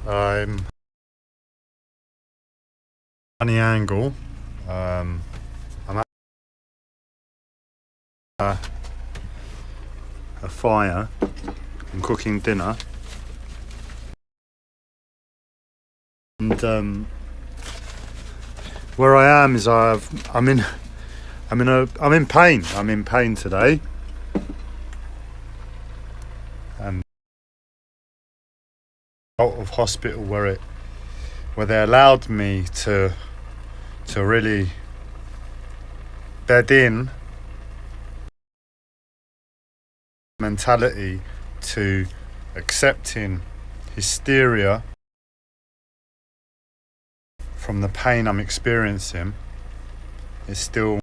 I'm funny angle. I'm at a fire. I'm cooking dinner, and where I am is I'm in pain. I'm in pain today, and out of hospital where they allowed me to really bed in mentality to accepting hysteria from the pain I'm experiencing is still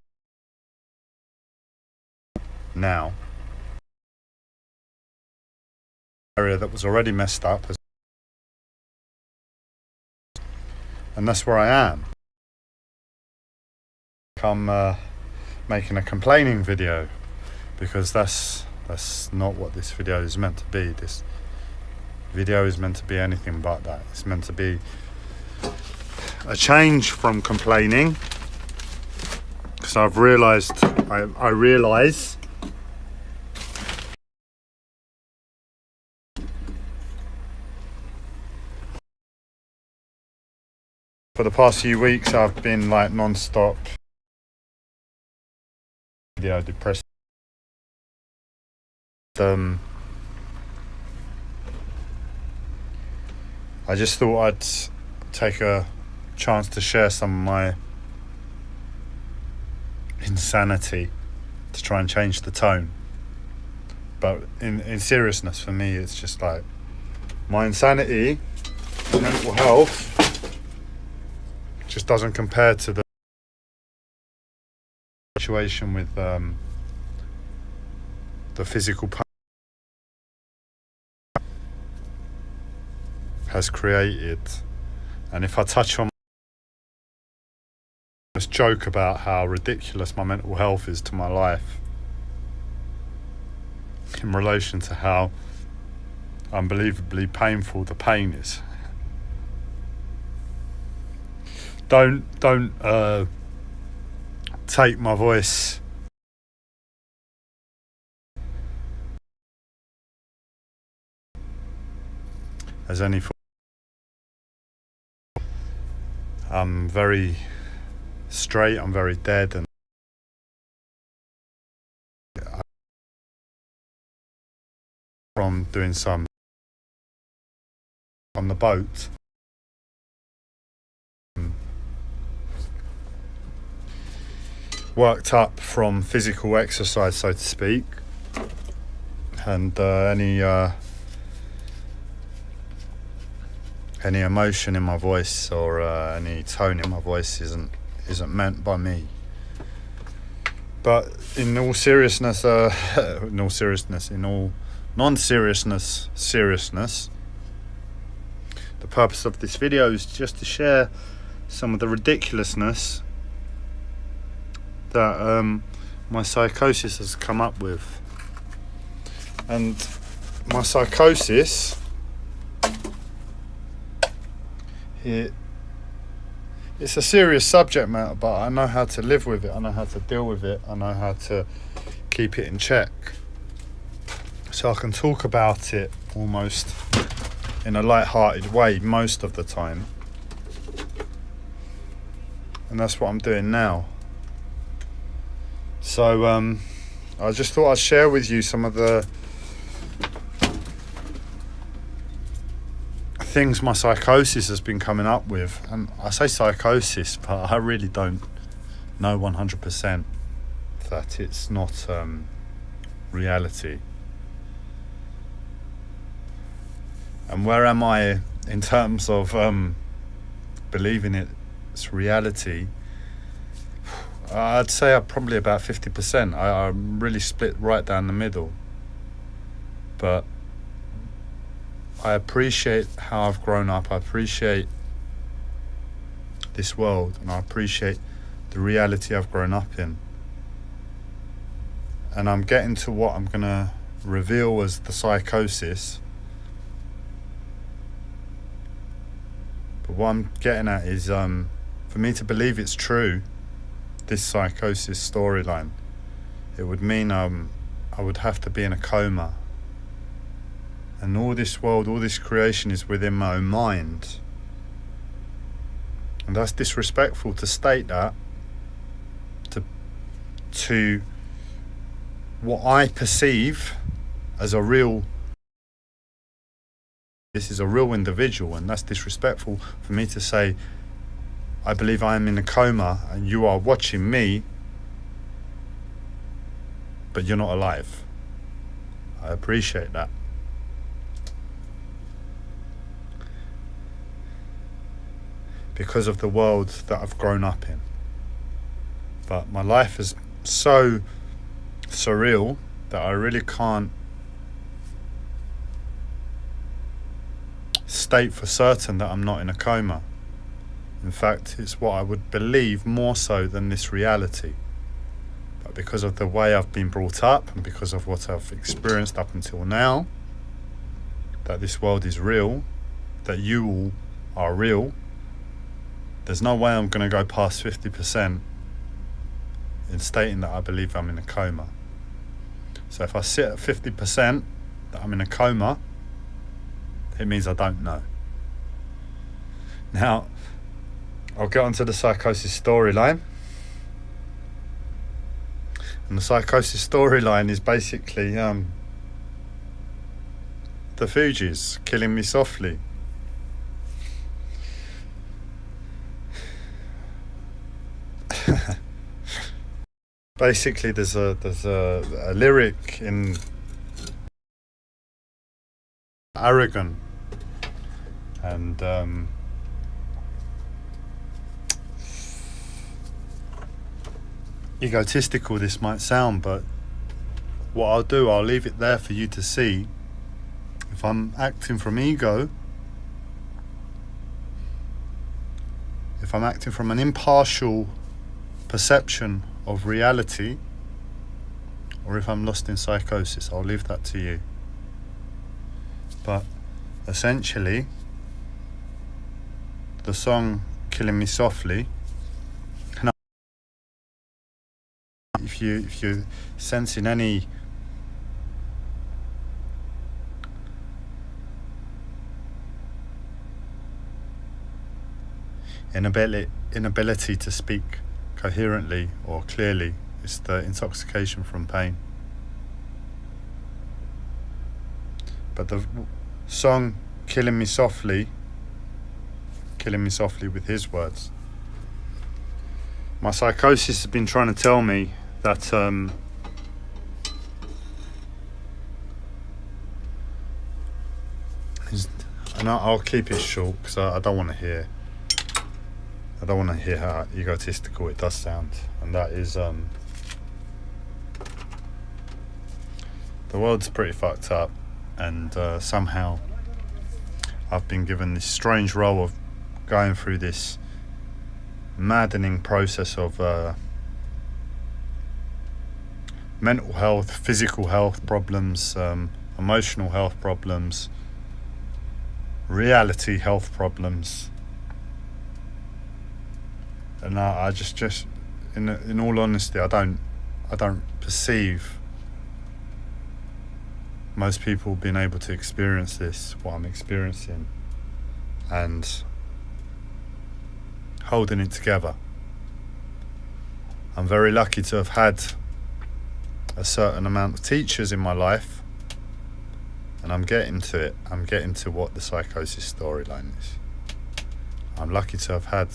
now. Area that was already messed up, and that's where I am. I'm making a complaining video because that's not what this video is meant to be. This video is meant to be anything but that. It's meant to be a change from complaining, because I've realized I realize for the past few weeks I've been like non-stop video depressed. I just thought I'd take a chance to share some of my insanity to try and change the tone. But in seriousness, for me, it's just like my insanity, mental health, just doesn't compare to the situation with the physical pain has created. And if I touch on this joke about how ridiculous my mental health is to my life in relation to how unbelievably painful the pain is. Don't take my voice as any form. I'm very straight, I'm very dead, and from doing some on the boat, worked up from physical exercise, so to speak, and any emotion in my voice or any tone in my voice isn't meant by me. But in all seriousness, in all non-seriousness, seriousness, the purpose of this video is just to share some of the ridiculousness that my psychosis has come up with. And my psychosis, it's a serious subject matter, but I know how to live with it, I know how to deal with it, I know how to keep it in check. So I can talk about it almost in a light-hearted way most of the time. And that's what I'm doing now. So I just thought I'd share with you some of the things my psychosis has been coming up with. And I say psychosis, but I really don't know 100% that it's not reality. And where am I in terms of believing it's reality? I'd say I'm probably about 50%. I'm really split right down the middle. But I appreciate how I've grown up. I appreciate this world, and I appreciate the reality I've grown up in. And I'm getting to what I'm going to reveal as the psychosis. But what I'm getting at is, for me to believe it's true, this psychosis storyline, it would mean I would have to be in a coma. And all this world, all this creation is within my own mind. And that's disrespectful to state that to what I perceive as a real, this is a real individual, and that's disrespectful for me to say, I believe I am in a coma and you are watching me, but you're not alive. I appreciate that. Because of the world that I've grown up in. But my life is so surreal that I really can't state for certain that I'm not in a coma. In fact, it's what I would believe more so than this reality. But because of the way I've been brought up and because of what I've experienced up until now, that this world is real, that you all are real, there's no way I'm going to go past 50% in stating that I believe I'm in a coma. So if I sit at 50% that I'm in a coma, it means I don't know. Now, I'll get onto the psychosis storyline. And the psychosis storyline is basically the Fugees, Killing Me Softly. Basically, there's a lyric in arrogant and egotistical this might sound, but what I'll do, I'll leave it there for you to see. If I'm acting from ego, if I'm acting from an impartial perception of reality, or if I'm lost in psychosis, I'll leave that to you. But essentially, the song Killing Me Softly, if you're sensing any inability to speak coherently or clearly, it's the intoxication from pain. But the song Killing Me Softly with his words, my psychosis has been trying to tell me that and I'll keep it short because I don't want to hear how egotistical it does sound, and that is the world's pretty fucked up, and somehow I've been given this strange role of going through this maddening process of mental health, physical health problems, emotional health problems, reality health problems. And I just in all honesty, I don't perceive most people being able to experience this, what I'm experiencing, and holding it together. I'm very lucky to have had a certain amount of teachers in my life, and I'm getting to it. I'm getting to what the psychosis storyline is. I'm lucky to have had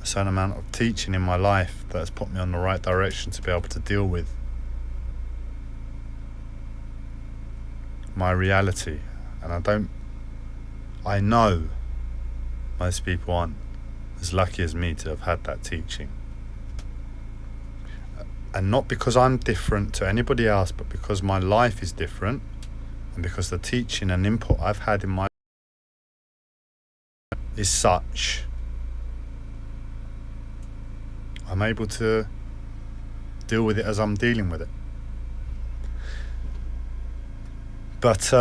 a certain amount of teaching in my life that has put me on the right direction to be able to deal with my reality. And I know most people aren't as lucky as me to have had that teaching. And not because I'm different to anybody else, but because my life is different, and because the teaching and input I've had in my life is such, I'm able to deal with it as I'm dealing with it. But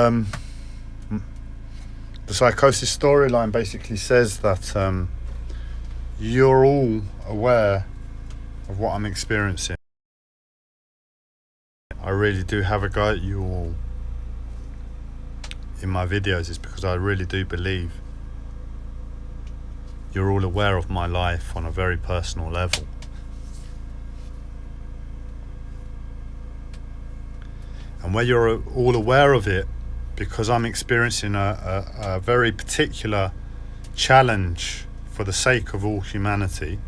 The psychosis storyline basically says that you're all aware of what I'm experiencing. I really do have a go at you all in my videos is because I really do believe you're all aware of my life on a very personal level. And where you're all aware of it, because I'm experiencing a very particular challenge for the sake of all humanity.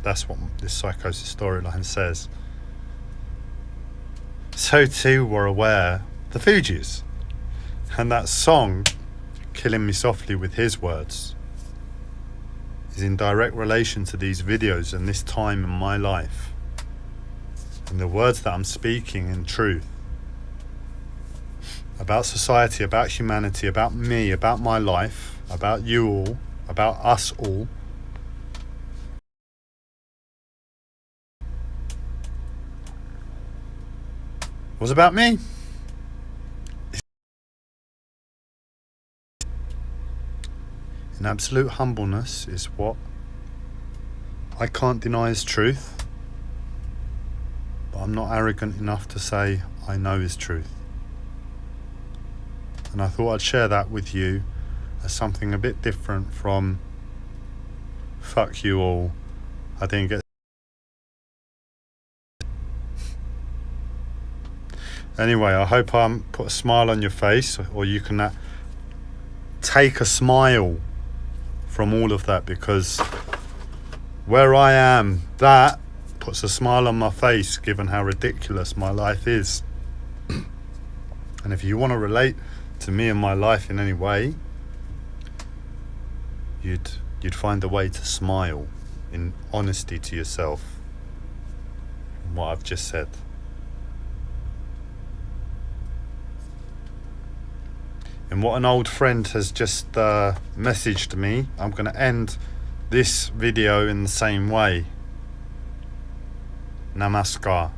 That's what this psychosis storyline says. So too were aware the Fugees. And that song, Killing Me Softly with His Words, is in direct relation to these videos and this time in my life. And the words that I'm speaking in truth about society, about humanity, about me, about my life, about you all, about us all, was about me. In absolute humbleness is what I can't deny is truth, but I'm not arrogant enough to say I know is truth. And I thought I'd share that with you as something a bit different from fuck you all, I didn't get. Anyway, I hope I put a smile on your face, or you can take a smile from all of that, because where I am, that puts a smile on my face given how ridiculous my life is. And if you want to relate to me and my life in any way, you'd find a way to smile in honesty to yourself in what I've just said. And what an old friend has just messaged me, I'm going to end this video in the same way. Namaskar.